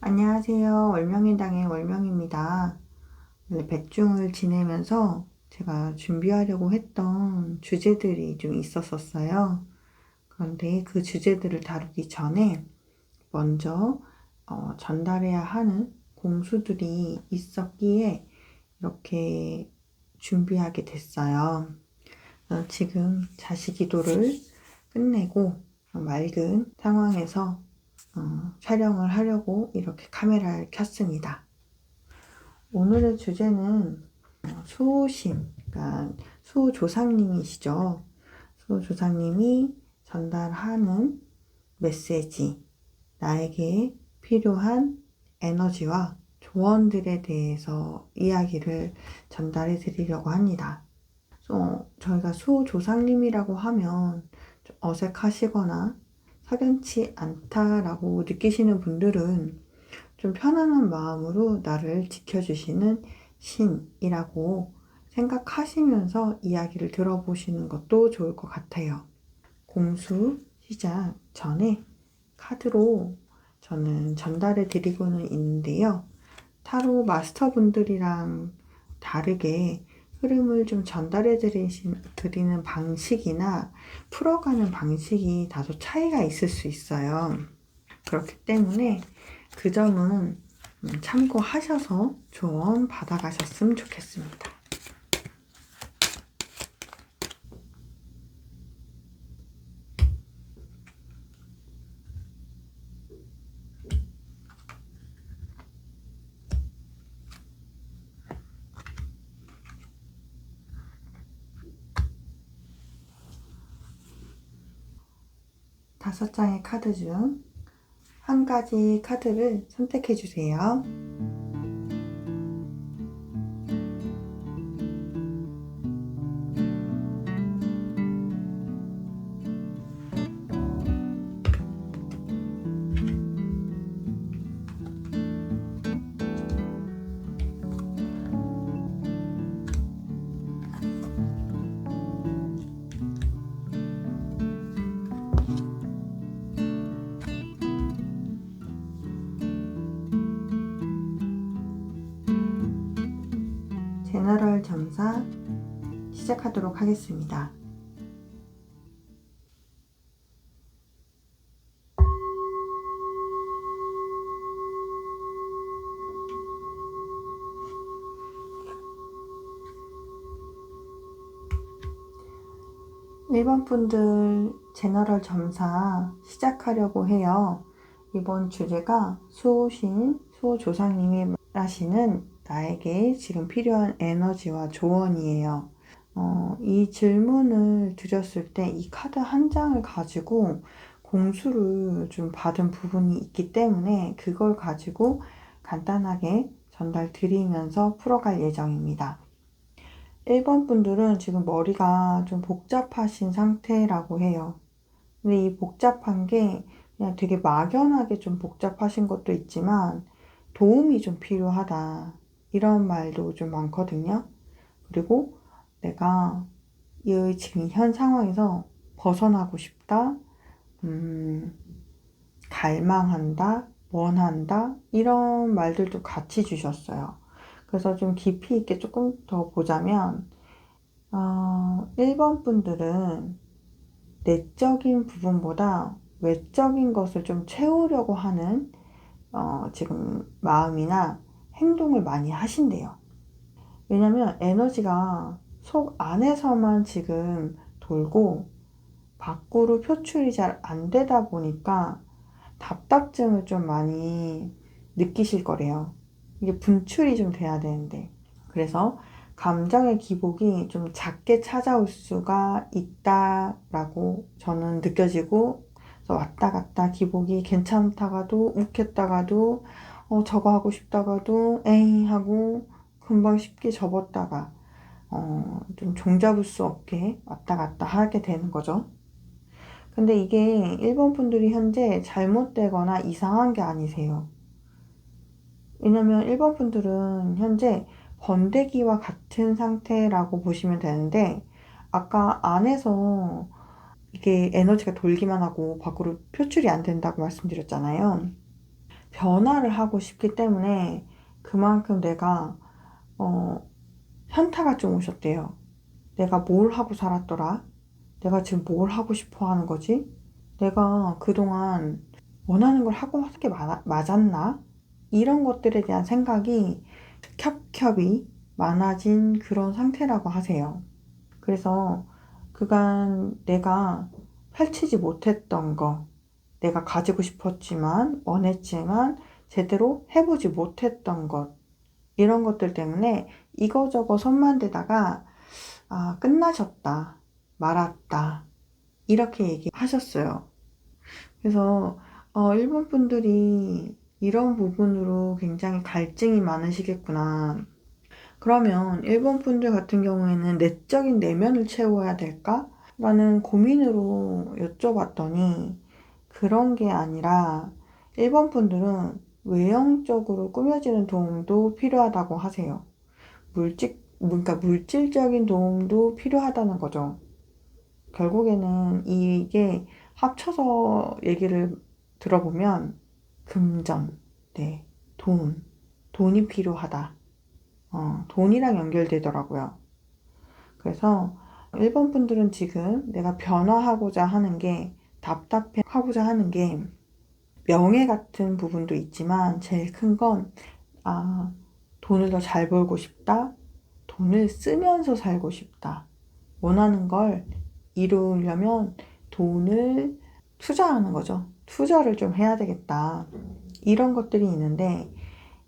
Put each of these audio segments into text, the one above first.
안녕하세요. 월명인당의 월명입니다. 원래 백중을 지내면서 제가 준비하려고 했던 주제들이 좀 있었어요. 그런데 그 주제들을 다루기 전에 먼저 전달해야 하는 공수들이 있었기에 이렇게 준비하게 됐어요. 지금 자식기도를 끝내고 맑은 상황에서 촬영을 하려고 이렇게 카메라를 켰습니다. 오늘의 주제는 수호신, 그러니까 수호조상님이시죠. 수호조상님이 전달하는 메시지, 나에게 필요한 에너지와 조언들에 대해서 이야기를 전달해 드리려고 합니다. 저희가 수호조상님이라고 하면 좀 어색하시거나 석연치 않다라고 느끼시는 분들은 좀 편안한 마음으로 나를 지켜주시는 신이라고 생각하시면서 이야기를 들어보시는 것도 좋을 것 같아요. 공수 시작 전에 카드로 저는 전달해 드리고는 있는데요. 타로 마스터분들이랑 다르게 흐름을 좀 전달해 드리는 방식이나 풀어가는 방식이 다소 차이가 있을 수 있어요. 그렇기 때문에 그 점은 참고하셔서 조언 받아가셨으면 좋겠습니다. 다섯 장의 카드 중 한 가지 카드를 선택해 주세요. 제너럴 점사 시작하도록 하겠습니다. 일본 분들 제너럴 점사 시작하려고 해요. 이번 주제가 수호신, 수호조상님이 하시는 나에게 지금 필요한 에너지와 조언이에요. 이 질문을 드렸을 때 이 카드 한 장을 가지고 공수를 좀 받은 부분이 있기 때문에 그걸 가지고 간단하게 전달 드리면서 풀어갈 예정입니다. 1번 분들은 지금 머리가 좀 복잡하신 상태라고 해요. 근데 이 복잡한 게 그냥 되게 막연하게 좀 복잡하신 것도 있지만 도움이 좀 필요하다. 이런 말도 좀 많거든요. 그리고 내가 이 지금 현 상황에서 벗어나고 싶다, 갈망한다, 원한다, 이런 말들도 같이 주셨어요. 그래서 좀 깊이 있게 조금 더 보자면, 1번 분들은 내적인 부분보다 외적인 것을 좀 채우려고 하는 지금 마음이나 행동을 많이 하신대요. 왜냐면 에너지가 속 안에서만 지금 돌고 밖으로 표출이 잘 안 되다 보니까 답답증을 좀 많이 느끼실 거래요. 이게 분출이 좀 돼야 되는데. 그래서 감정의 기복이 좀 작게 찾아올 수가 있다라고 저는 느껴지고, 그래서 왔다 갔다 기복이 괜찮다가도 욱했다가도 저거 하고 싶다가도 에이 하고 금방 쉽게 접었다가 좀 종잡을 수 없게 왔다 갔다 하게 되는 거죠. 근데 이게 일본 분들이 현재 잘못되거나 이상한 게 아니세요. 왜냐면 일본 분들은 현재 번데기와 같은 상태라고 보시면 되는데, 아까 안에서 이게 에너지가 돌기만 하고 밖으로 표출이 안 된다고 말씀드렸잖아요. 변화를 하고 싶기 때문에 그만큼 내가 현타가 좀 오셨대요. 내가 뭘 하고 살았더라? 내가 지금 뭘 하고 싶어 하는 거지? 내가 그동안 원하는 걸 하고 하는 게 맞았나? 이런 것들에 대한 생각이 겹겹이 많아진 그런 상태라고 하세요. 그래서 그간 내가 펼치지 못했던 거, 내가 가지고 싶었지만, 원했지만, 제대로 해보지 못했던 것, 이런 것들 때문에 이거저거 손만 대다가, 아, 끝나셨다, 말았다, 이렇게 얘기하셨어요. 그래서, 일본 분들이 이런 부분으로 굉장히 갈증이 많으시겠구나. 그러면 일본 분들 같은 경우에는 내적인 내면을 채워야 될까? 라는 고민으로 여쭤봤더니 그런 게 아니라 일본 분들은 외형적으로 꾸며지는 도움도 필요하다고 하세요. 그러니까 물질적인 도움도 필요하다는 거죠. 결국에는 이게 합쳐서 얘기를 들어보면 금전, 네, 돈이 필요하다. 돈이랑 연결되더라고요. 그래서 일본 분들은 지금 내가 변화하고자 하는 게 답답해 하고자 하는 게 명예 같은 부분도 있지만 제일 큰 건 돈을 더 잘 벌고 싶다. 돈을 쓰면서 살고 싶다. 원하는 걸 이루려면 돈을 투자하는 거죠. 투자를 좀 해야 되겠다. 이런 것들이 있는데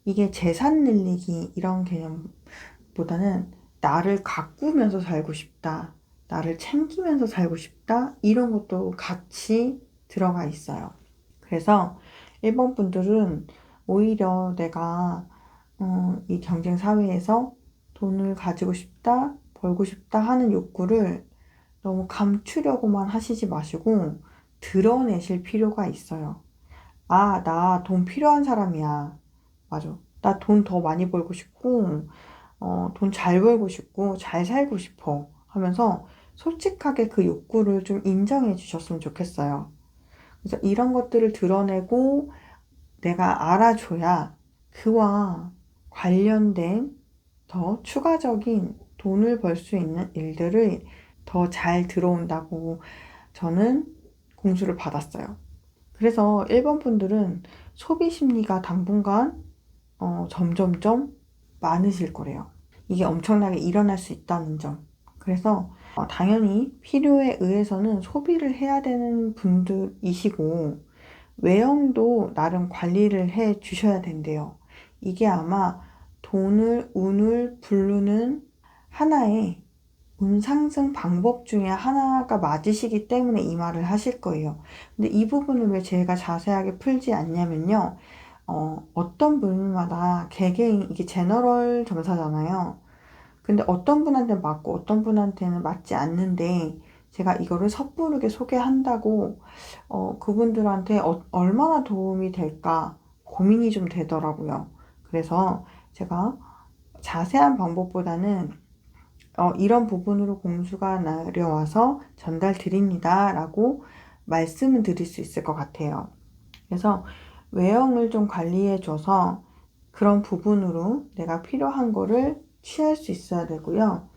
이게 재산 늘리기 이런 개념보다는 나를 가꾸면서 살고 싶다. 나를 챙기면서 살고 싶다. 이런 것도 같이 들어가 있어요. 그래서 일본 분들은 오히려 내가 이 경쟁 사회에서 돈을 가지고 싶다, 벌고 싶다 하는 욕구를 너무 감추려고만 하시지 마시고 드러내실 필요가 있어요. 아, 나 돈 필요한 사람이야. 맞아. 나 돈 더 많이 벌고 싶고, 돈 잘 벌고 싶고, 잘 살고 싶어. 하면서 솔직하게 그 욕구를 좀 인정해 주셨으면 좋겠어요. 그래서 이런 것들을 드러내고 내가 알아줘야 그와 관련된 더 추가적인 돈을 벌 수 있는 일들을 더 잘 들어온다고 저는 공수를 받았어요. 그래서 일본 분들은 소비 심리가 당분간 점점점 많으실 거래요. 이게 엄청나게 일어날 수 있다는 점. 그래서 당연히 필요에 의해서는 소비를 해야 되는 분들이시고 외형도 나름 관리를 해 주셔야 된대요. 이게 아마 운을 부르는 하나의 운 상승 방법 중에 하나가 맞으시기 때문에 이 말을 하실 거예요. 근데 이 부분을 왜 제가 자세하게 풀지 않냐면요. 어떤 분마다 개개인, 이게 제너럴 점사잖아요. 근데 어떤 분한테는 맞고 어떤 분한테는 맞지 않는데 제가 이거를 섣부르게 소개한다고 그분들한테 얼마나 도움이 될까 고민이 좀 되더라고요. 그래서 제가 자세한 방법보다는 이런 부분으로 공수가 내려와서 전달 드립니다 라고 말씀을 드릴 수 있을 것 같아요. 그래서 외형을 좀 관리해 줘서 그런 부분으로 내가 필요한 거를 취할 수 있어야 되고요.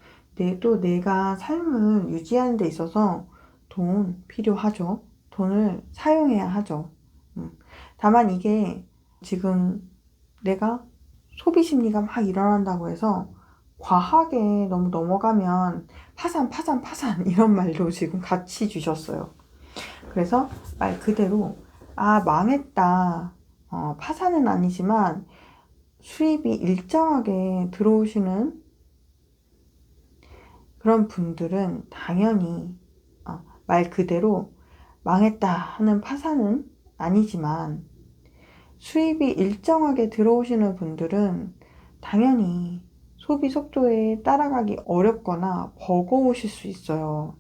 또 내가 삶을 유지하는 데 있어서 돈 필요하죠. 돈을 사용해야 하죠. 다만 이게 지금 내가 소비 심리가 막 일어난다고 해서 과하게 너무 넘어가면 파산 이런 말도 지금 같이 주셨어요. 그래서 말 그대로 망했다. 파산은 아니지만 수입이 일정하게 들어오시는 그런 분들은 당연히 말 그대로 망했다 하는 파산은 아니지만 수입이 일정하게 들어오시는 분들은 당연히 소비 속도에 따라가기 어렵거나 버거우실 수 있어요.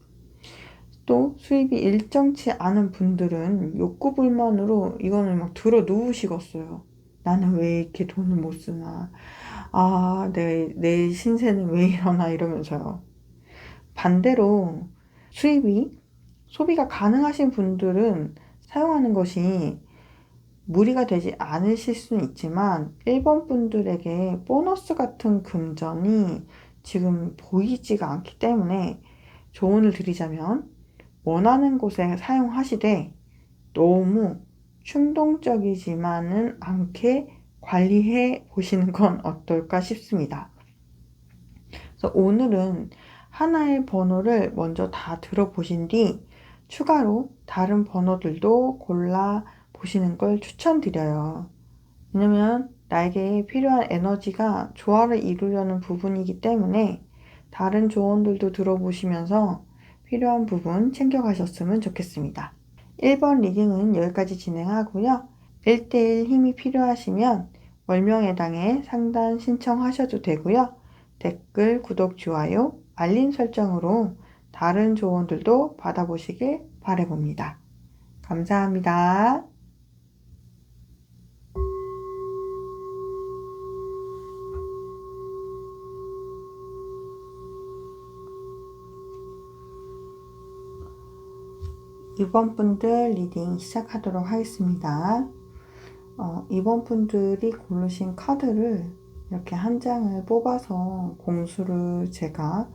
또 수입이 일정치 않은 분들은 욕구 불만으로 이거는 막 들어 누우시겠어요. 나는 왜 이렇게 돈을 못 쓰나. 내 신세는 왜 이러나 이러면서요. 반대로 소비가 가능하신 분들은 사용하는 것이 무리가 되지 않으실 수는 있지만 1번 분들에게 보너스 같은 금전이 지금 보이지가 않기 때문에 조언을 드리자면 원하는 곳에 사용하시되 너무 충동적이지만은 않게 관리해 보시는 건 어떨까 싶습니다. 그래서 오늘은 하나의 번호를 먼저 다 들어보신 뒤 추가로 다른 번호들도 골라 보시는 걸 추천드려요. 왜냐면 나에게 필요한 에너지가 조화를 이루려는 부분이기 때문에 다른 조언들도 들어보시면서 필요한 부분 챙겨가셨으면 좋겠습니다. 1번 리딩은 여기까지 진행하고요. 1대1 힘이 필요하시면 월명예당에 상담 신청하셔도 되고요. 댓글, 구독, 좋아요, 알림 설정으로 다른 조언들도 받아보시길 바라봅니다. 감사합니다. 이번 분들 리딩 시작하도록 하겠습니다. 이번 분들이 고르신 카드를 이렇게 한 장을 뽑아서 공수를 제가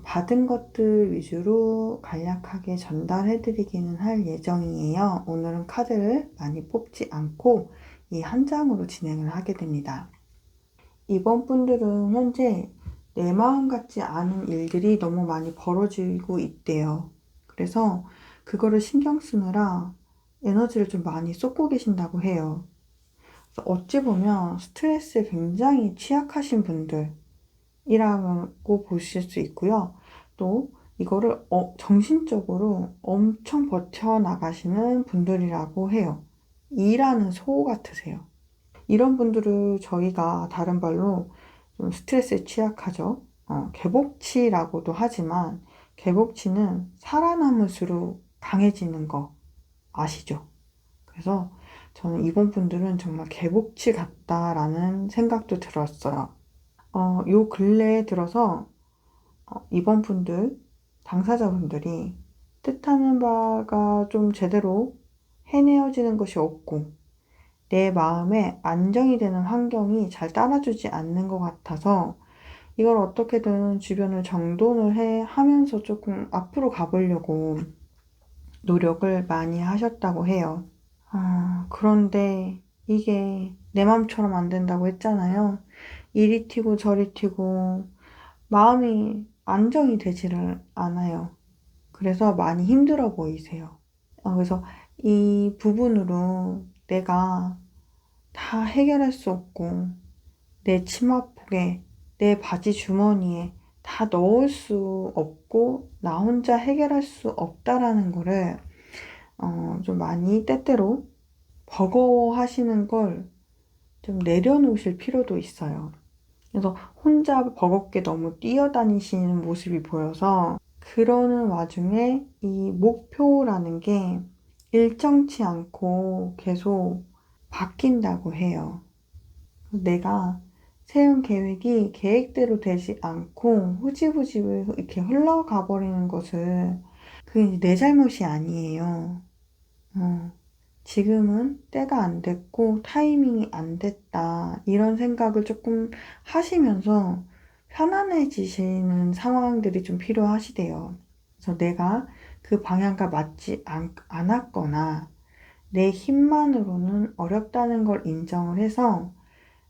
받은 것들 위주로 간략하게 전달해 드리기는 할 예정이에요. 오늘은 카드를 많이 뽑지 않고 이 한 장으로 진행을 하게 됩니다. 이번 분들은 현재 내 마음 같지 않은 일들이 너무 많이 벌어지고 있대요. 그래서 그거를 신경 쓰느라 에너지를 좀 많이 쏟고 계신다고 해요. 그래서 어찌 보면 스트레스에 굉장히 취약하신 분들이라고 보실 수 있고요. 또 이거를 정신적으로 엄청 버텨나가시는 분들이라고 해요. 일하는 소 같으세요. 이런 분들을 저희가 다른 말로 좀 스트레스에 취약하죠. 개복치라고도 하지만 개복치는 살아남을수록 강해지는 거 아시죠? 그래서 저는 이번 분들은 정말 개복치 같다라는 생각도 들었어요. 요 근래에 들어서 이번 분들, 당사자분들이 뜻하는 바가 좀 제대로 해내어지는 것이 없고 내 마음에 안정이 되는 환경이 잘 따라주지 않는 것 같아서 이걸 어떻게든 주변을 정돈을 하면서 조금 앞으로 가보려고 노력을 많이 하셨다고 해요. 그런데 이게 내 마음처럼 안 된다고 했잖아요. 이리 튀고 저리 튀고 마음이 안정이 되지를 않아요. 그래서 많이 힘들어 보이세요. 그래서 이 부분으로 내가 다 해결할 수 없고 내 치마폭에 내 바지 주머니에 다 넣을 수 없고 나 혼자 해결할 수 없다라는 거를 좀 많이 때때로 버거워하시는 걸 좀 내려놓으실 필요도 있어요. 그래서 혼자 버겁게 너무 뛰어다니시는 모습이 보여서 그러는 와중에 이 목표라는 게 일정치 않고 계속 바뀐다고 해요. 내가 세운 계획이 계획대로 되지 않고 흐지부지 이렇게 흘러가 버리는 것을 그게 내 잘못이 아니에요. 지금은 때가 안 됐고 타이밍이 안 됐다. 이런 생각을 조금 하시면서 편안해지시는 상황들이 좀 필요하시대요. 그래서 내가 그 방향과 맞지 않았거나 내 힘만으로는 어렵다는 걸 인정을 해서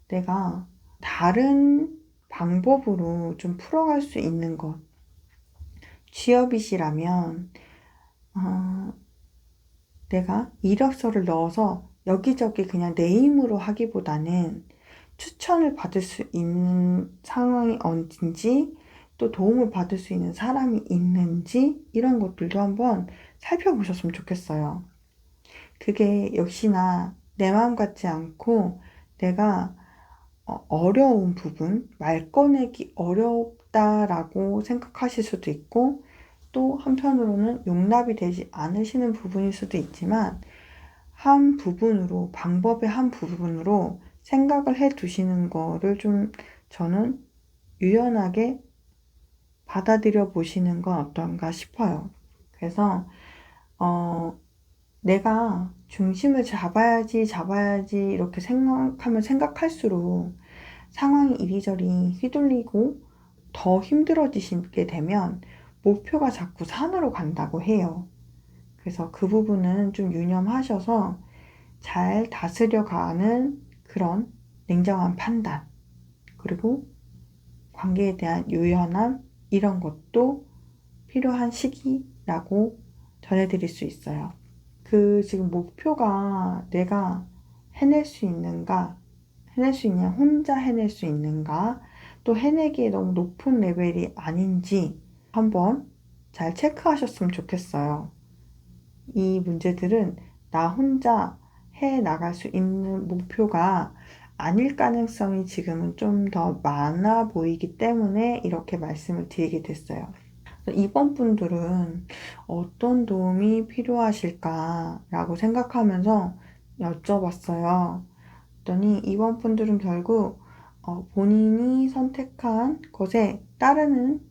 내가 다른 방법으로 좀 풀어갈 수 있는 것. 취업이시라면 내가 이력서를 넣어서 여기저기 그냥 내 힘으로 하기보다는 추천을 받을 수 있는 상황이 어딘지 또 도움을 받을 수 있는 사람이 있는지 이런 것들도 한번 살펴보셨으면 좋겠어요. 그게 역시나 내 마음 같지 않고 내가 어려운 부분, 말 꺼내기 어렵다라고 생각하실 수도 있고 또 한편으로는 용납이 되지 않으시는 부분일 수도 있지만 한 부분으로, 방법의 한 부분으로 생각을 해 두시는 거를 좀 저는 유연하게 받아들여 보시는 건 어떤가 싶어요. 그래서 내가 중심을 잡아야지 이렇게 생각하면 생각할수록 상황이 이리저리 휘둘리고 더 힘들어지시게 되면 목표가 자꾸 산으로 간다고 해요. 그래서 그 부분은 좀 유념하셔서 잘 다스려가는 그런 냉정한 판단, 그리고 관계에 대한 유연함, 이런 것도 필요한 시기라고 전해드릴 수 있어요. 지금 목표가 내가 해낼 수 있는가, 혼자 해낼 수 있는가, 또 해내기에 너무 높은 레벨이 아닌지 한번 잘 체크하셨으면 좋겠어요. 이 문제들은 나 혼자 해 나갈 수 있는 목표가 아닐 가능성이 지금은 좀 더 많아 보이기 때문에 이렇게 말씀을 드리게 됐어요. 이번 분들은 어떤 도움이 필요하실까라고 생각하면서 여쭤봤어요. 그랬더니 이번 분들은 결국 본인이 선택한 것에 따르는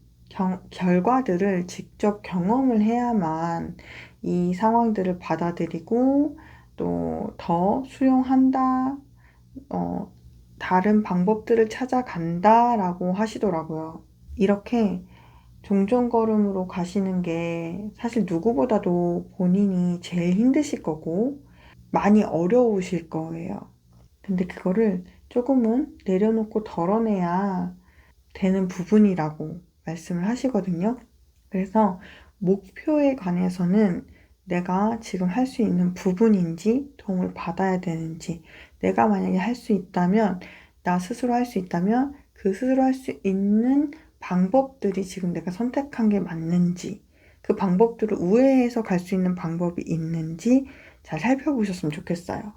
결과들을 직접 경험을 해야만 이 상황들을 받아들이고 또 더 수용한다, 다른 방법들을 찾아간다 라고 하시더라고요. 이렇게 종전걸음으로 가시는 게 사실 누구보다도 본인이 제일 힘드실 거고 많이 어려우실 거예요. 근데 그거를 조금은 내려놓고 덜어내야 되는 부분이라고 말씀을 하시거든요. 그래서 목표에 관해서는 내가 지금 할 수 있는 부분인지 도움을 받아야 되는지, 내가 만약에 할 수 있다면, 나 스스로 할 수 있다면 그 스스로 할 수 있는 방법들이 지금 내가 선택한 게 맞는지, 그 방법들을 우회해서 갈 수 있는 방법이 있는지 잘 살펴보셨으면 좋겠어요.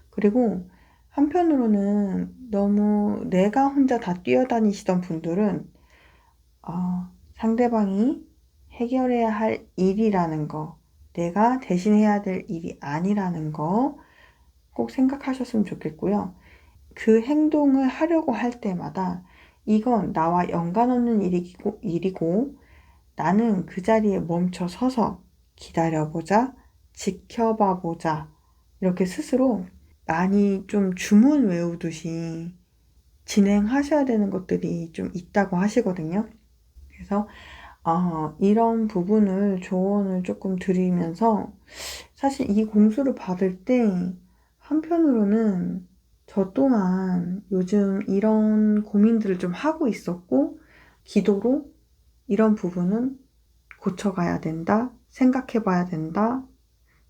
그리고 한편으로는 너무 내가 혼자 다 뛰어다니시던 분들은 상대방이 해결해야 할 일이라는 거, 내가 대신해야 될 일이 아니라는 거 꼭 생각하셨으면 좋겠고요. 그 행동을 하려고 할 때마다 이건 나와 연관 없는 일이고 나는 그 자리에 멈춰 서서 기다려보자, 지켜봐 보자, 이렇게 스스로 많이 좀 주문 외우듯이 진행하셔야 되는 것들이 좀 있다고 하시거든요. 그래서 이런 부분을 조언을 조금 드리면서 사실 이 공수를 받을 때 한편으로는 저 또한 요즘 이런 고민들을 좀 하고 있었고 기도로 이런 부분은 고쳐가야 된다, 생각해봐야 된다,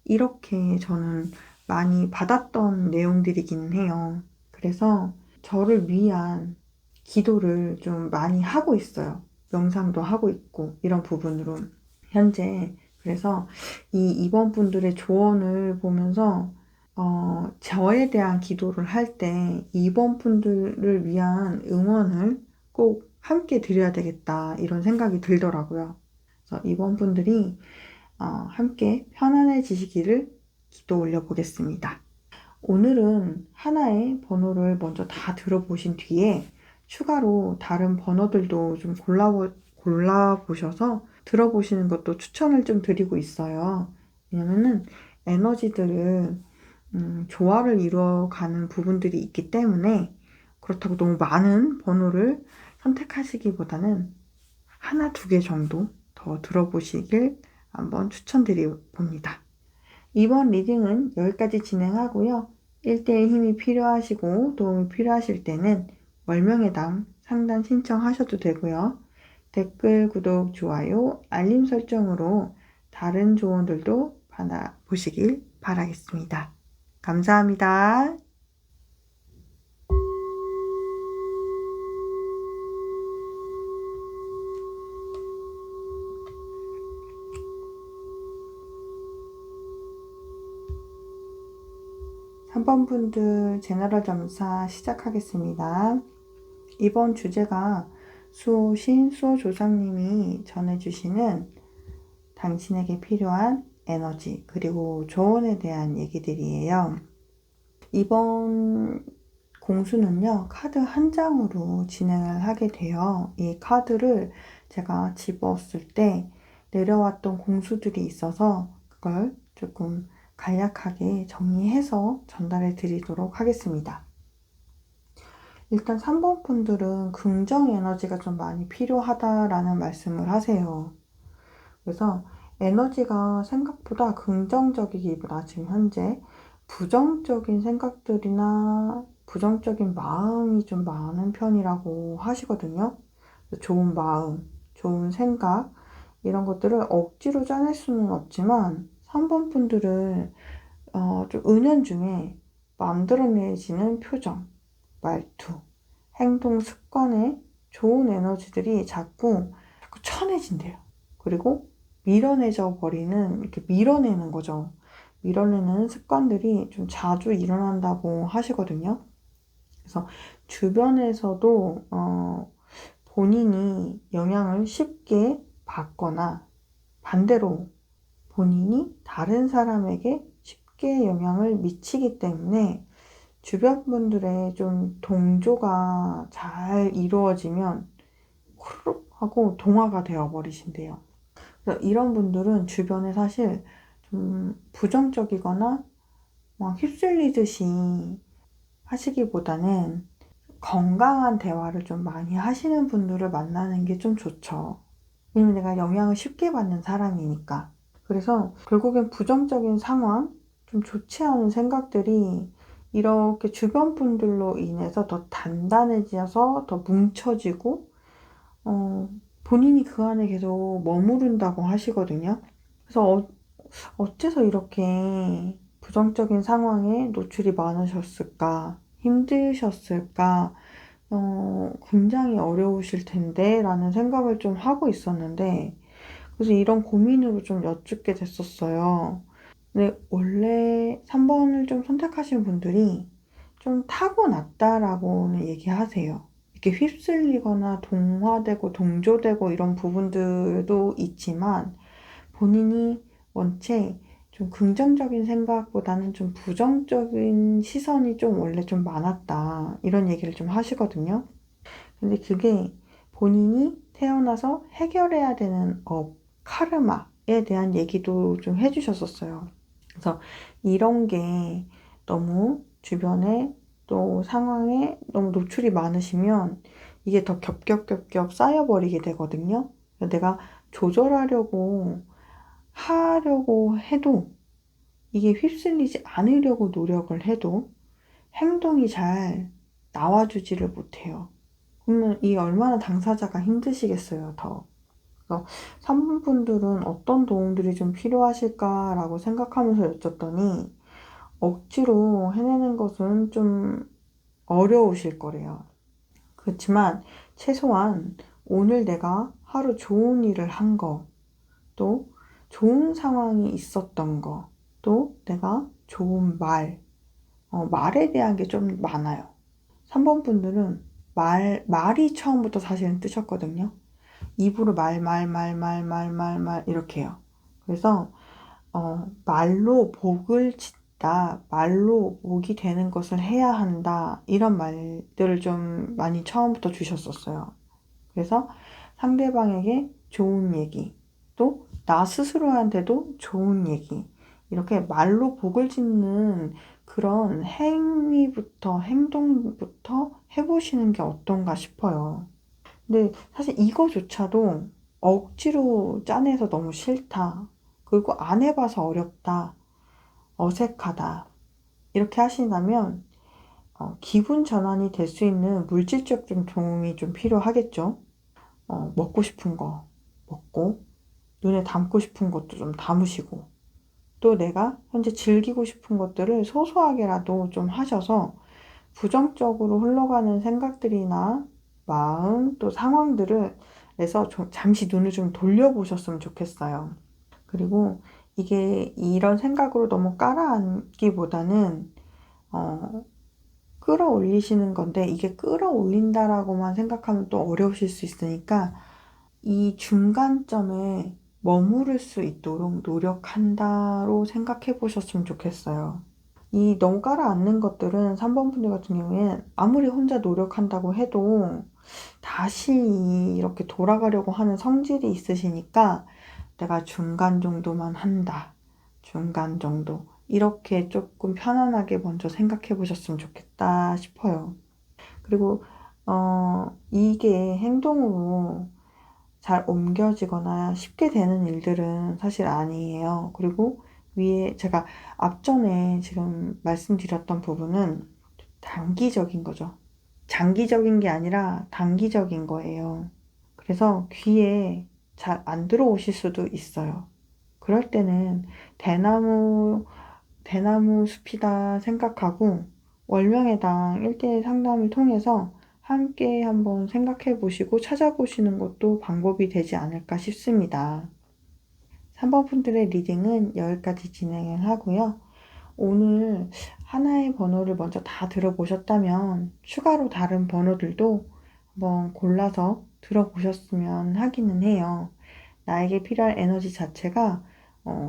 이렇게 저는 많이 받았던 내용들이긴 해요. 그래서 저를 위한 기도를 좀 많이 하고 있어요. 명상도 하고 있고 이런 부분으로 현재. 그래서 이번 분들의 조언을 보면서 저에 대한 기도를 할 때 이번 분들을 위한 응원을 꼭 함께 드려야 되겠다, 이런 생각이 들더라고요. 그래서 이번 분들이 함께 편안해지시기를 기도 올려보겠습니다. 오늘은 하나의 번호를 먼저 다 들어보신 뒤에 추가로 다른 번호들도 좀 골라보셔서 들어보시는 것도 추천을 좀 드리고 있어요. 왜냐면은 에너지들을 조화를 이루어가는 부분들이 있기 때문에, 그렇다고 너무 많은 번호를 선택하시기보다는 하나, 두 개 정도 더 들어보시길 한번 추천드립니다. 이번 리딩은 여기까지 진행하고요. 1대1 힘이 필요하시고 도움이 필요하실 때는 월명회담 상담 신청하셔도 되고요. 댓글, 구독, 좋아요, 알림 설정으로 다른 조언들도 받아보시길 바라겠습니다. 감사합니다. 3번 분들 제너럴 점사 시작하겠습니다. 이번 주제가 수호신, 수호조상님이 전해주시는 당신에게 필요한 에너지, 그리고 조언에 대한 얘기들이에요. 이번 공수는요, 카드 한 장으로 진행을 하게 돼요. 이 카드를 제가 집었을 때 내려왔던 공수들이 있어서 그걸 조금 간략하게 정리해서 전달해 드리도록 하겠습니다. 일단 3번 분들은 긍정 에너지가 좀 많이 필요하다라는 말씀을 하세요. 그래서 에너지가 생각보다 긍정적이기보다 지금 현재 부정적인 생각들이나 부정적인 마음이 좀 많은 편이라고 하시거든요. 좋은 마음, 좋은 생각 이런 것들을 억지로 짜낼 수는 없지만 3번 분들은 좀 은연중에 만들어내지는 표정, 말투, 행동 습관에 좋은 에너지들이 자꾸 천해진대요. 그리고 밀어내져 버리는, 이렇게 밀어내는 거죠. 밀어내는 습관들이 좀 자주 일어난다고 하시거든요. 그래서 주변에서도 본인이 영향을 쉽게 받거나 반대로 본인이 다른 사람에게 쉽게 영향을 미치기 때문에 주변 분들의 좀 동조가 잘 이루어지면 후루룩 하고 동화가 되어 버리신대요. 그래서 이런 분들은 주변에 사실 좀 부정적이거나 막 휩쓸리듯이 하시기보다는 건강한 대화를 좀 많이 하시는 분들을 만나는 게 좀 좋죠. 왜냐면 내가 영향을 쉽게 받는 사람이니까. 그래서 결국엔 부정적인 상황, 좀 좋지 않은 생각들이 이렇게 주변 분들로 인해서 더 단단해져서 더 뭉쳐지고 본인이 그 안에 계속 머무른다고 하시거든요. 그래서 어째서 이렇게 부정적인 상황에 노출이 많으셨을까, 힘드셨을까, 굉장히 어려우실 텐데 라는 생각을 좀 하고 있었는데, 그래서 이런 고민으로 좀 여쭙게 됐었어요. 근데 원래 3번을 좀 선택하신 분들이 좀 타고났다라고는 얘기하세요. 이렇게 휩쓸리거나 동화되고 동조되고 이런 부분들도 있지만 본인이 원체 좀 긍정적인 생각보다는 좀 부정적인 시선이 좀 원래 좀 많았다. 이런 얘기를 좀 하시거든요. 근데 그게 본인이 태어나서 해결해야 되는 카르마에 대한 얘기도 좀 해주셨었어요. 그래서 이런 게 너무 주변에 또 상황에 너무 노출이 많으시면 이게 더 겹겹겹겹 쌓여버리게 되거든요. 내가 조절하려고 하려고 해도 이게 휩쓸리지 않으려고 노력을 해도 행동이 잘 나와주지를 못해요. 그러면 이 얼마나 당사자가 힘드시겠어요, 더. 그래서 3번 분들은 어떤 도움들이 좀 필요하실까라고 생각하면서 여쭸더니 억지로 해내는 것은 좀 어려우실 거래요. 그렇지만 최소한 오늘 내가 하루 좋은 일을 한 거, 또 좋은 상황이 있었던 거, 또 내가 좋은 말에 대한 게 좀 많아요. 3번 분들은 말이 처음부터 사실은 뜨셨거든요. 입으로 말 이렇게 해요. 그래서 말로 복을 짓다, 말로 복이 되는 것을 해야 한다, 이런 말들을 좀 많이 처음부터 주셨었어요. 그래서 상대방에게 좋은 얘기, 또 나 스스로한테도 좋은 얘기, 이렇게 말로 복을 짓는 그런 행동부터 해보시는 게 어떤가 싶어요. 근데 사실 이거조차도 억지로 짜내서 너무 싫다, 그리고 안 해봐서 어렵다, 어색하다, 이렇게 하신다면 기분 전환이 될 수 있는 물질적 좀 도움이 좀 필요하겠죠. 먹고 싶은 거 먹고, 눈에 담고 싶은 것도 좀 담으시고, 또 내가 현재 즐기고 싶은 것들을 소소하게라도 좀 하셔서 부정적으로 흘러가는 생각들이나 마음, 또 상황들을 해서 잠시 눈을 좀 돌려보셨으면 좋겠어요. 그리고 이게 이런 생각으로 너무 깔아앉기보다는 끌어올리시는 건데, 이게 끌어올린다라고만 생각하면 또 어려우실 수 있으니까 이 중간점에 머무를 수 있도록 노력한다로 생각해 보셨으면 좋겠어요. 이 너무 깔아앉는 것들은 3번 분들 같은 경우엔 아무리 혼자 노력한다고 해도 다시 이렇게 돌아가려고 하는 성질이 있으시니까 내가 중간 정도만 한다, 중간 정도, 이렇게 조금 편안하게 먼저 생각해 보셨으면 좋겠다 싶어요. 그리고 이게 행동으로 잘 옮겨지거나 쉽게 되는 일들은 사실 아니에요. 그리고 위에 제가 앞전에 지금 말씀드렸던 부분은 단기적인 거죠. 장기적인 게 아니라 단기적인 거예요. 그래서 귀에 잘 안 들어오실 수도 있어요. 그럴 때는 대나무, 대나무 숲이다 생각하고 월명회당 1대1 상담을 통해서 함께 한번 생각해 보시고 찾아보시는 것도 방법이 되지 않을까 싶습니다. 3번 분들의 리딩은 여기까지 진행을 하고요. 오늘 하나의 번호를 먼저 다 들어보셨다면 추가로 다른 번호들도 한번 골라서 들어보셨으면 하기는 해요. 나에게 필요한 에너지 자체가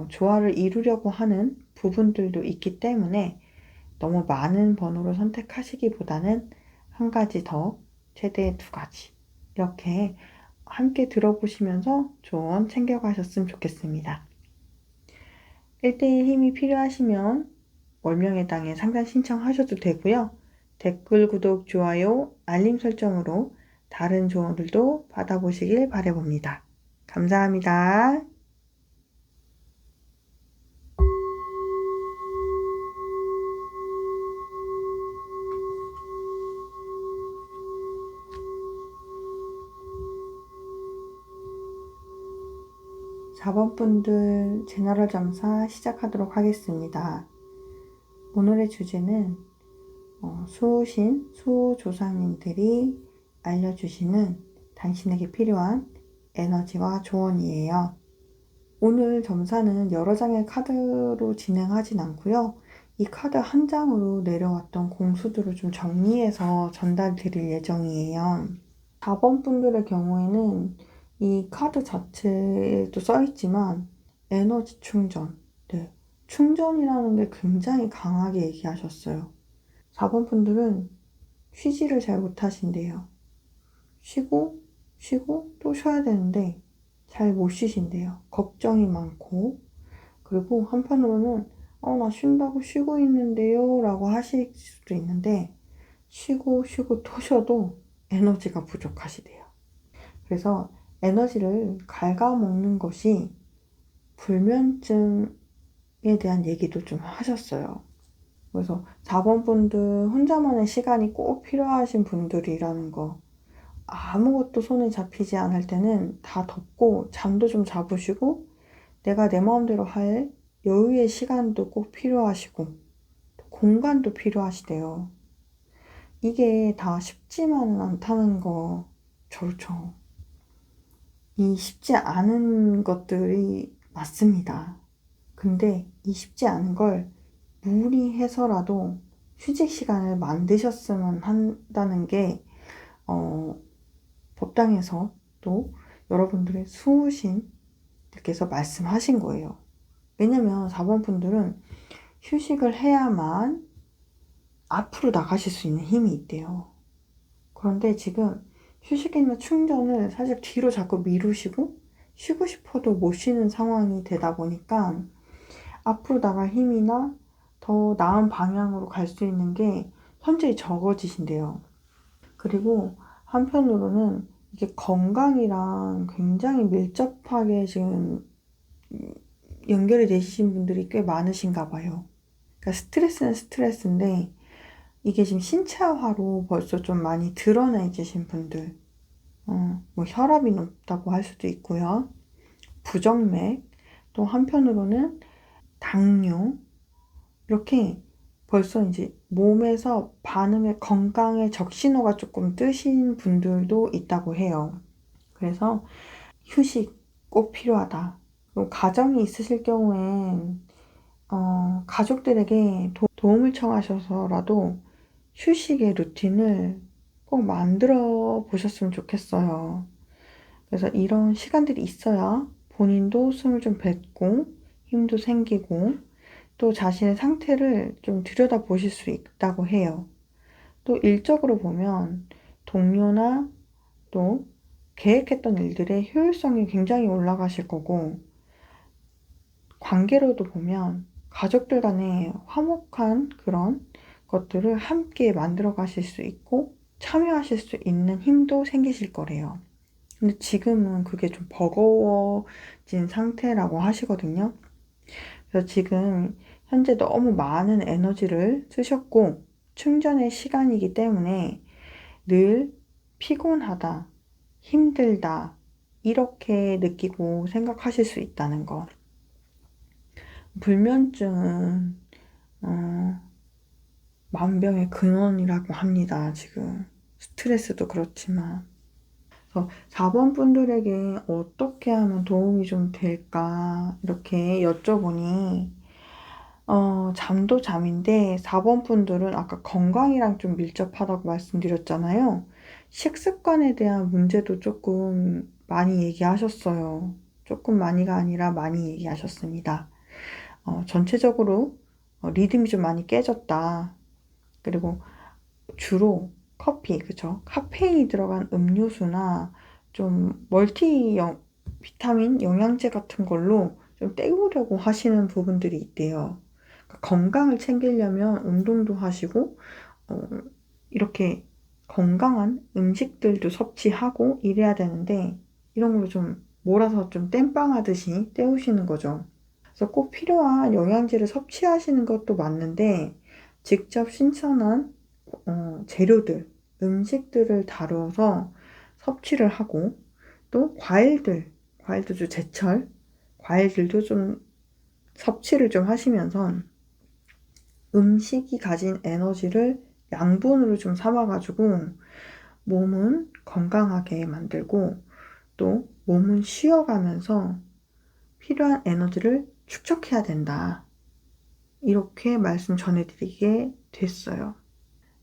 조화를 이루려고 하는 부분들도 있기 때문에 너무 많은 번호를 선택하시기보다는 한 가지 더, 최대 2가지 이렇게 함께 들어보시면서 조언 챙겨가셨으면 좋겠습니다. 1대1 힘이 필요하시면 월명회당에 상담 신청하셔도 되고요. 댓글, 구독, 좋아요, 알림 설정으로 다른 조언들도 받아보시길 바라봅니다. 감사합니다. 4번 분들 제너럴 점사 시작하도록 하겠습니다. 오늘의 주제는 수호신, 수호조상님들이 알려주시는 당신에게 필요한 에너지와 조언이에요. 오늘 점사는 여러 장의 카드로 진행하진 않고요. 이 카드 한 장으로 내려왔던 공수들을 좀 정리해서 전달 드릴 예정이에요. 4번 분들의 경우에는 이 카드 자체에도 써있지만 에너지 충전, 네, 충전이라는 게 굉장히 강하게 얘기하셨어요. 4번 분들은 쉬지를 잘 못하신대요. 쉬고 쉬고 또 쉬어야 되는데 잘 못 쉬신대요. 걱정이 많고, 그리고 한편으로는 나 쉰다고 쉬고 있는데요 라고 하실 수도 있는데 쉬고 쉬고 또 쉬어도 에너지가 부족하시대요. 그래서 에너지를 갉아먹는 것이 불면증에 대한 얘기도 좀 하셨어요. 그래서 4번 분들 혼자만의 시간이 꼭 필요하신 분들이라는 거, 아무것도 손에 잡히지 않을 때는 다 덮고 잠도 좀 잡으시고 내가 내 마음대로 할 여유의 시간도 꼭 필요하시고 공간도 필요하시대요. 이게 다 쉽지만은 않다는 거 좋죠. 이 쉽지 않은 것들이 맞습니다. 근데 이 쉽지 않은 걸 무리해서라도 휴식 시간을 만드셨으면 한다는 게 법당에서 또 여러분들의 수호신들께서 말씀하신 거예요. 왜냐면 4번 분들은 휴식을 해야만 앞으로 나가실 수 있는 힘이 있대요. 그런데 지금 휴식이나 충전을 사실 뒤로 자꾸 미루시고 쉬고 싶어도 못 쉬는 상황이 되다 보니까 앞으로 나갈 힘이나 더 나은 방향으로 갈 수 있는 게 현저히 적어지신대요. 그리고 한편으로는 이게 건강이랑 굉장히 밀접하게 지금 연결이 되신 분들이 꽤 많으신가 봐요. 그러니까 스트레스는 스트레스인데 이게 지금 신체화로 벌써 좀 많이 드러내지신 분들, 뭐 혈압이 높다고 할 수도 있고요. 부정맥, 또 한편으로는 당뇨, 이렇게 벌써 이제 몸에서 반응의 건강의 적신호가 조금 뜨신 분들도 있다고 해요. 그래서 휴식 꼭 필요하다. 그리고 가정이 있으실 경우엔 가족들에게 도움을 청하셔서라도 휴식의 루틴을 꼭 만들어 보셨으면 좋겠어요. 그래서 이런 시간들이 있어야 본인도 숨을 좀 뱉고 힘도 생기고 또 자신의 상태를 좀 들여다 보실 수 있다고 해요. 또 일적으로 보면 동료나 또 계획했던 일들의 효율성이 굉장히 올라가실 거고, 관계로도 보면 가족들 간에 화목한 그런 것들을 함께 만들어 가실 수 있고 참여하실 수 있는 힘도 생기실 거래요. 근데 지금은 그게 좀 버거워진 상태라고 하시거든요. 그래서 지금 현재 너무 많은 에너지를 쓰셨고 충전의 시간이기 때문에 늘 피곤하다, 힘들다, 이렇게 느끼고 생각하실 수 있다는 거. 불면증은 만병의 근원이라고 합니다. 지금 스트레스도 그렇지만. 그래서 4번 분들에게 어떻게 하면 도움이 좀 될까 이렇게 여쭤보니 잠도 잠인데 4번 분들은 아까 건강이랑 좀 밀접하다고 말씀드렸잖아요. 식습관에 대한 문제도 조금 많이 얘기하셨어요. 조금 많이가 아니라 많이 얘기하셨습니다. 전체적으로 리듬이 좀 많이 깨졌다. 그리고 주로 커피, 그쵸? 카페인이 들어간 음료수나 좀 비타민, 영양제 같은 걸로 좀 때우려고 하시는 부분들이 있대요. 그러니까 건강을 챙기려면 운동도 하시고, 어, 이렇게 건강한 음식들도 섭취하고 이래야 되는데, 이런 걸로 좀 몰아서 좀 땜빵하듯이 때우시는 거죠. 그래서 꼭 필요한 영양제를 섭취하시는 것도 맞는데, 직접 신선한 재료들, 음식들을 다뤄서 섭취를 하고 또 과일들도 제철 과일들도 좀 섭취를 좀 하시면서 음식이 가진 에너지를 양분으로 좀 삼아가지고 몸은 건강하게 만들고 또 몸은 쉬어가면서 필요한 에너지를 축적해야 된다. 이렇게 말씀 전해드리게 됐어요.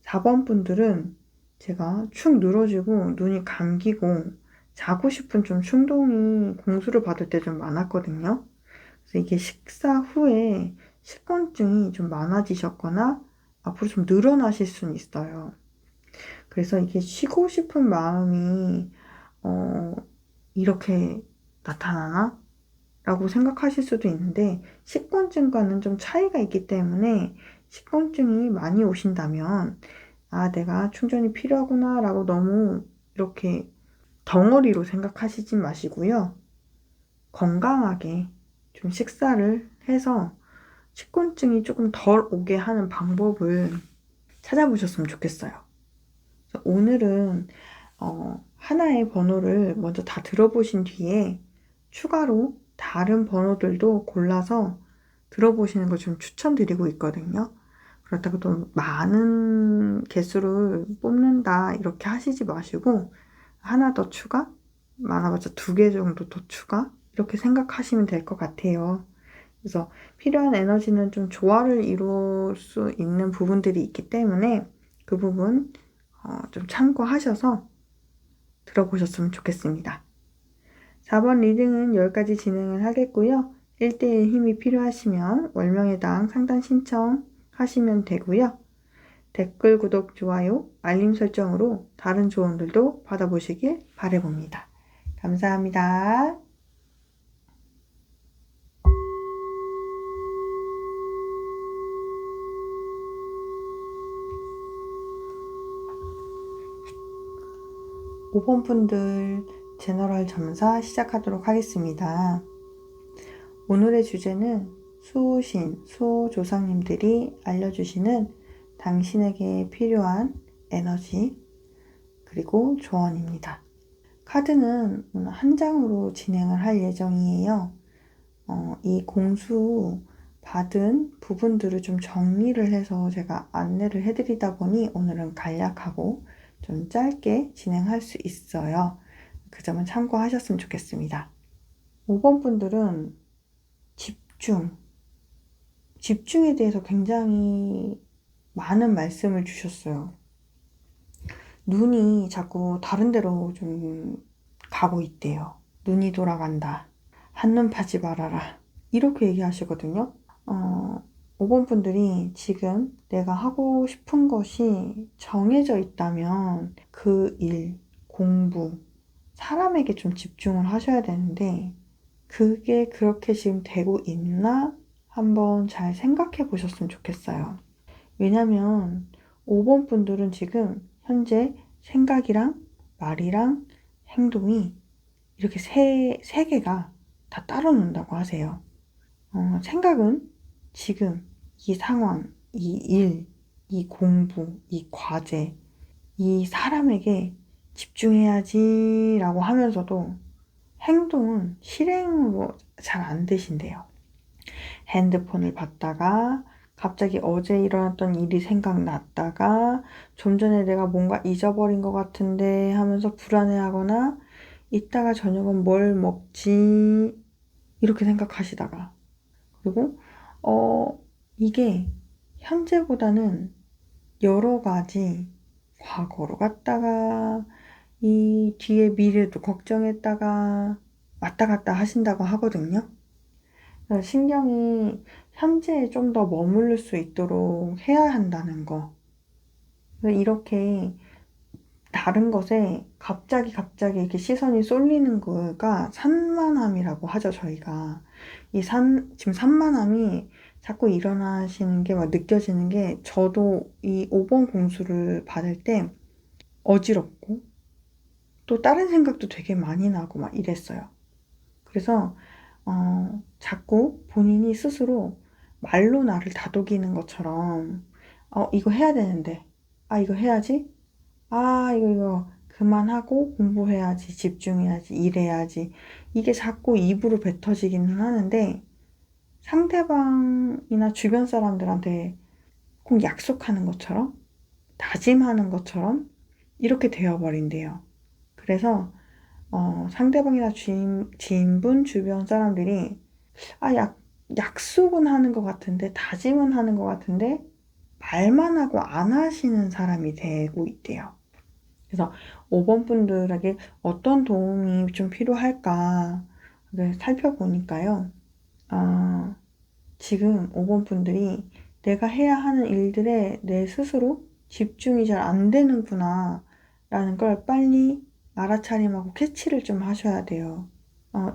4번 분들은 제가 축 늘어지고 눈이 감기고 자고 싶은 좀 충동이 공수를 받을 때 좀 많았거든요. 그래서 이게 식사 후에 식곤증이 좀 많아지셨거나 앞으로 좀 늘어나실 수는 있어요. 그래서 이게 쉬고 싶은 마음이 어, 이렇게 나타나나? 라고 생각하실 수도 있는데 식곤증과는 좀 차이가 있기 때문에 식곤증이 많이 오신다면 아, 내가 충전이 필요하구나 라고 너무 이렇게 덩어리로 생각하시지 마시고요. 건강하게 좀 식사를 해서 식곤증이 조금 덜 오게 하는 방법을 찾아보셨으면 좋겠어요. 그래서 오늘은 하나의 번호를 먼저 다 들어보신 뒤에 추가로 다른 번호들도 골라서 들어보시는 걸 좀 추천드리고 있거든요. 그렇다고 또 많은 개수를 뽑는다 이렇게 하시지 마시고 하나 더 추가, 많아봤자 2개 정도 더 추가 이렇게 생각하시면 될 것 같아요. 그래서 필요한 에너지는 좀 조화를 이룰 수 있는 부분들이 있기 때문에 그 부분 좀 참고하셔서 들어보셨으면 좋겠습니다. 4번 리딩은 여기까지 진행을 하겠고요. 1대1 힘이 필요하시면 월명회당 상담 신청하시면 되고요. 댓글, 구독, 좋아요, 알림 설정으로 다른 조언들도 받아보시길 바라봅니다. 감사합니다. 5번 분들 제너럴 점사 시작하도록 하겠습니다. 오늘의 주제는 수호신, 수호조상님들이 알려주시는 당신에게 필요한 에너지 그리고 조언입니다. 카드는 오늘 한 장으로 진행을 할 예정이에요. 이 공수 받은 부분들을 좀 정리를 해서 제가 안내를 해드리다 보니 오늘은 간략하고 좀 짧게 진행할 수 있어요. 그 점은 참고하셨으면 좋겠습니다. 5번 분들은 집중에 대해서 굉장히 많은 말씀을 주셨어요. 눈이 자꾸 다른 데로 좀 가고 있대요. 눈이 돌아간다. 한눈 파지 말아라. 이렇게 얘기하시거든요. 5번 분들이 지금 내가 하고 싶은 것이 정해져 있다면 그 일, 공부, 사람에게 좀 집중을 하셔야 되는데 그게 그렇게 지금 되고 있나? 한번 잘 생각해 보셨으면 좋겠어요. 왜냐면 5번 분들은 지금 현재 생각이랑 말이랑 행동이 이렇게 세 개가 다 따로 논다고 하세요. 생각은 지금 이 상황, 이 일, 이 공부, 이 과제, 이 사람에게 집중해야지라고 하면서도 행동은 실행으로 잘 안 되신대요. 핸드폰을 봤다가 갑자기 어제 일어났던 일이 생각났다가 좀 전에 내가 뭔가 잊어버린 것 같은데 하면서 불안해하거나 이따가 저녁은 뭘 먹지 이렇게 생각하시다가 그리고 이게 현재보다는 여러 가지 과거로 갔다가 이 뒤에 미래도 걱정했다가 왔다 갔다 하신다고 하거든요. 그래서 신경이 현재에 좀 더 머무를 수 있도록 해야 한다는 거. 그래서 이렇게 다른 것에 갑자기 이렇게 시선이 쏠리는 거가 산만함이라고 하죠, 저희가. 지금 산만함이 자꾸 일어나시는 게 막 느껴지는 게 저도 이 5번 공수를 받을 때 어지럽고 또 다른 생각도 되게 많이 나고 막 이랬어요. 그래서 자꾸 본인이 스스로 말로 나를 다독이는 것처럼 이거 해야 되는데 이거 해야지 이거 그만하고 공부해야지 집중해야지 일해야지 이게 자꾸 입으로 뱉어지기는 하는데 상대방이나 주변 사람들한테 꼭 약속하는 것처럼 다짐하는 것처럼 이렇게 되어버린대요. 그래서 상대방이나 지인분 주변 사람들이 약속은 하는 것 같은데 다짐은 하는 것 같은데 말만 하고 안 하시는 사람이 되고 있대요. 그래서 5번 분들에게 어떤 도움이 좀 필요할까 살펴보니까요. 지금 5번 분들이 내가 해야 하는 일들에 내 스스로 집중이 잘 안 되는구나 라는 걸 빨리 알아차림하고 캐치를 좀 하셔야 돼요.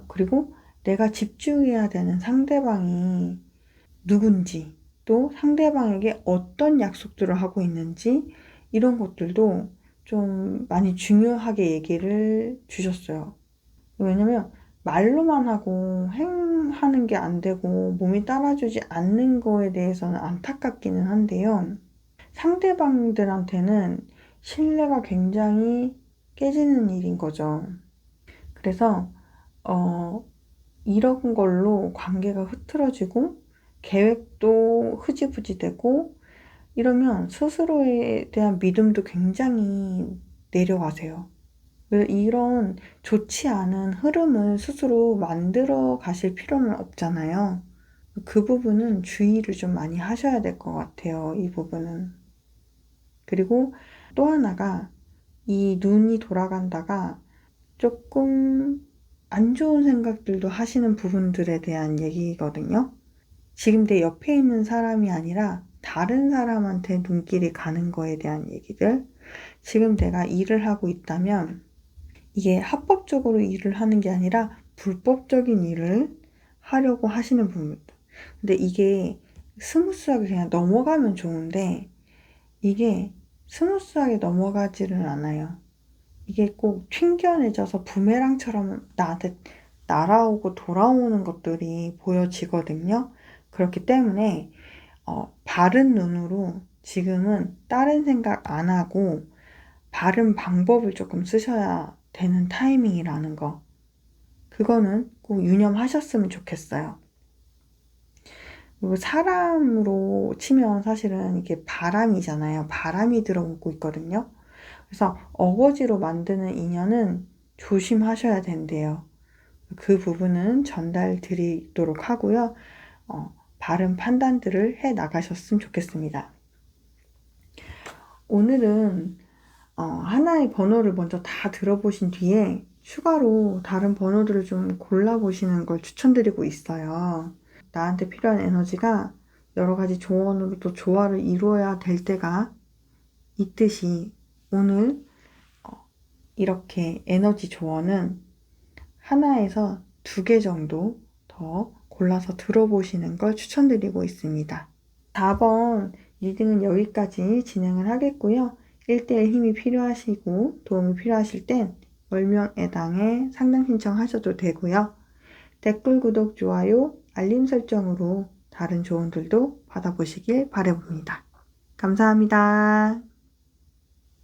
그리고 내가 집중해야 되는 상대방이 누군지, 또 상대방에게 어떤 약속들을 하고 있는지, 이런 것들도 좀 많이 중요하게 얘기를 주셨어요. 왜냐면 말로만 하고 행하는 게 안 되고 몸이 따라주지 않는 거에 대해서는 안타깝기는 한데요. 상대방들한테는 신뢰가 굉장히 깨지는 일인 거죠. 그래서 이런 걸로 관계가 흐트러지고 계획도 흐지부지 되고 이러면 스스로에 대한 믿음도 굉장히 내려가세요. 이런 좋지 않은 흐름을 스스로 만들어 가실 필요는 없잖아요. 그 부분은 주의를 좀 많이 하셔야 될 것 같아요. 이 부분은. 그리고 또 하나가 이 눈이 돌아간다가 조금 안 좋은 생각들도 하시는 부분들에 대한 얘기거든요. 지금 내 옆에 있는 사람이 아니라 다른 사람한테 눈길이 가는 거에 대한 얘기들. 지금 내가 일을 하고 있다면 이게 합법적으로 일을 하는 게 아니라 불법적인 일을 하려고 하시는 부분들. 근데 이게 스무스하게 그냥 넘어가면 좋은데 이게 스무스하게 넘어가지는 않아요. 이게 꼭 튕겨내져서 부메랑처럼 나한테 날아오고 돌아오는 것들이 보여지거든요. 그렇기 때문에 바른 눈으로 지금은 다른 생각 안 하고 바른 방법을 조금 쓰셔야 되는 타이밍이라는 거. 그거는 꼭 유념하셨으면 좋겠어요. 그리고 사람으로 치면 사실은 이게 바람이잖아요. 바람이 들어오고 있거든요. 그래서 어거지로 만드는 인연은 조심하셔야 된대요. 그 부분은 전달 드리도록 하고요. 바른 판단들을 해 나가셨으면 좋겠습니다. 오늘은 하나의 번호를 먼저 다 들어보신 뒤에 추가로 다른 번호들을 좀 골라보시는 걸 추천드리고 있어요. 나한테 필요한 에너지가 여러 가지 조언으로 또 조화를 이루어야 될 때가 있듯이 오늘 이렇게 에너지 조언은 하나에서 2개 정도 더 골라서 들어보시는 걸 추천드리고 있습니다. 4번 리딩은 여기까지 진행을 하겠고요. 1대1 힘이 필요하시고 도움이 필요하실 땐 월명애당에 상담 신청하셔도 되고요. 댓글, 구독, 좋아요, 알림 설정으로 다른 조언들도 받아보시길 바라봅니다. 감사합니다.